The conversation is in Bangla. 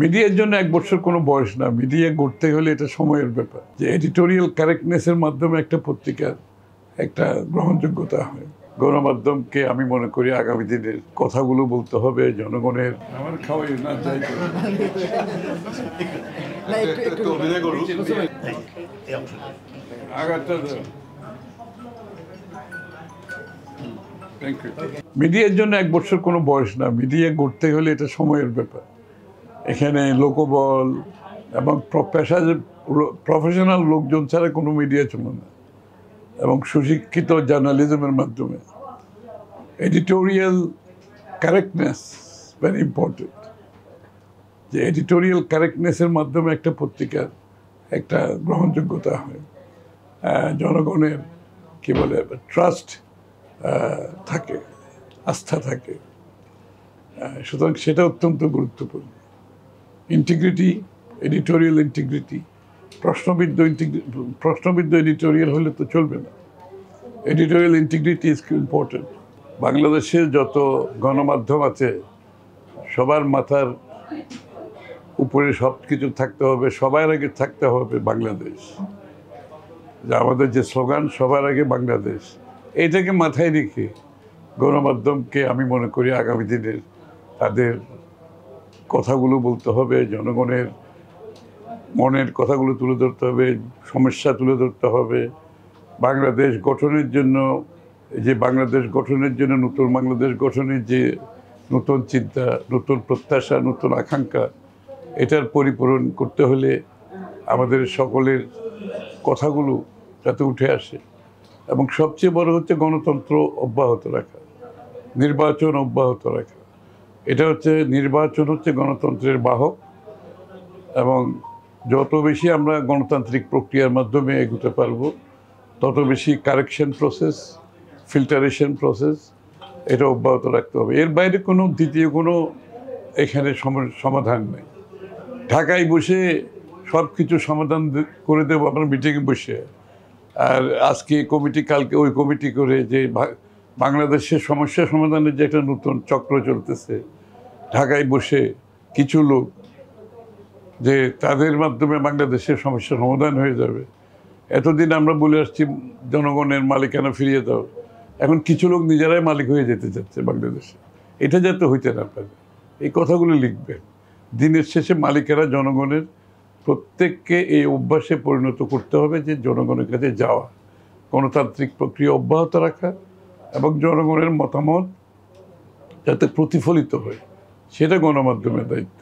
মিডিয়ার জন্য এক বছর কোনো বয়স না। মিডিয়া গড়তে হলে এটা সময়ের ব্যাপার, যে এডিটোরিয়াল কারেক্টনেসের মাধ্যমে একটা পত্রিকার একটা গ্রহণযোগ্যতা হয়। গণমাধ্যমকে আমি মনে করি আগামী দিনের কথাগুলো বলতে হবে জনগণের। আমার খাওয়াই না যাই মিডিয়ার জন্য এক বছর কোনো বয়স না। মিডিয়া গড়তে হলে এটা সময়ের ব্যাপার। এখানে লোকবল এবং প্রফেশনাল লোকজন ছাড়া কোনো মিডিয়া চলে না, এবং সুশিক্ষিত জার্নালিজমের মাধ্যমে এডিটোরিয়াল কারেক্টনেস ভেরি ইম্পর্টেন্ট। যে এডিটোরিয়াল কারেক্টনেসের মাধ্যমে একটা পত্রিকার একটা গ্রহণযোগ্যতা হয়, জনগণের কি বলে ট্রাস্ট থাকে, আস্থা থাকে। সুতরাং সেটা অত্যন্ত গুরুত্বপূর্ণ। ইন্টিগ্রিটি, এডিটোরিয়াল ইন্টিগ্রিটি, প্রশ্নবিদ্ধ এডিটোরিয়াল হলে তো চলবে না। Editorial integrity is important. বাংলাদেশের যত গণমাধ্যম আছে সবার মাথার উপরে সব কিছু থাকতে হবে, সবার আগে থাকতে হবে বাংলাদেশ। যে আমাদের যে স্লোগান, সবার আগে বাংলাদেশ, এইটাকে মাথায় রেখে গণমাধ্যমকে আমি মনে করি আগামী দিনের তাদের কথাগুলো বলতে হবে, জনগণের মনের কথাগুলো তুলে ধরতে হবে, সমস্যা তুলে ধরতে হবে। বাংলাদেশ গঠনের জন্য, নতুন বাংলাদেশ গঠনের যে নতুন চিন্তা, নতুন প্রত্যাশা, নতুন আকাঙ্ক্ষা, এটার পরিপূরণ করতে হলে আমাদের সকলের কথাগুলো যাতে উঠে আসে। এবং সবচেয়ে বড় হচ্ছে গণতন্ত্র অব্যাহত রাখা, নির্বাচন অব্যাহত রাখা। এটা হচ্ছে নির্বাচন হচ্ছে গণতন্ত্রের বাহক, এবং যত বেশি আমরা গণতান্ত্রিক প্রক্রিয়ার মাধ্যমে এগোতে পারবো তত বেশি কারেকশন প্রসেস, ফিল্টারেশন প্রসেস এটা অব্যাহত রাখতে হবে। এর বাইরে কোনো দ্বিতীয় কোনো এখানে সমাধান নেই। ঢাকায় বসে সব কিছু সমাধান করে দেবো আমরা মিটিংয়ে বসে, আর আজকে কমিটি, কালকে ওই কমিটি করে, যে বাংলাদেশের সমস্যা সমাধানের যে একটা নতুন চক্র চলতেছে ঢাকায় বসে কিছু লোক, যে তাদের মাধ্যমে বাংলাদেশের সমস্যার সমাধান হয়ে যাবে। এতদিন আমরা বলে আসছি জনগণের মালিকানা ফিরিয়ে দাও, এখন কিছু লোক নিজেরাই মালিক হয়ে যেতে চাচ্ছে বাংলাদেশে। এটা যাতে হইতে না পারে, এই কথাগুলো লিখবেন। দিনের শেষে মালিকেরা জনগণের, প্রত্যেককে এই অভ্যাসে পরিণত করতে হবে যে জনগণের কাছে যাওয়া, গণতান্ত্রিক প্রক্রিয়া অব্যাহত রাখা, এবং জনগণের মতামত যাতে প্রতিফলিত হয় সেটা গণমাধ্যমের দায়িত্ব।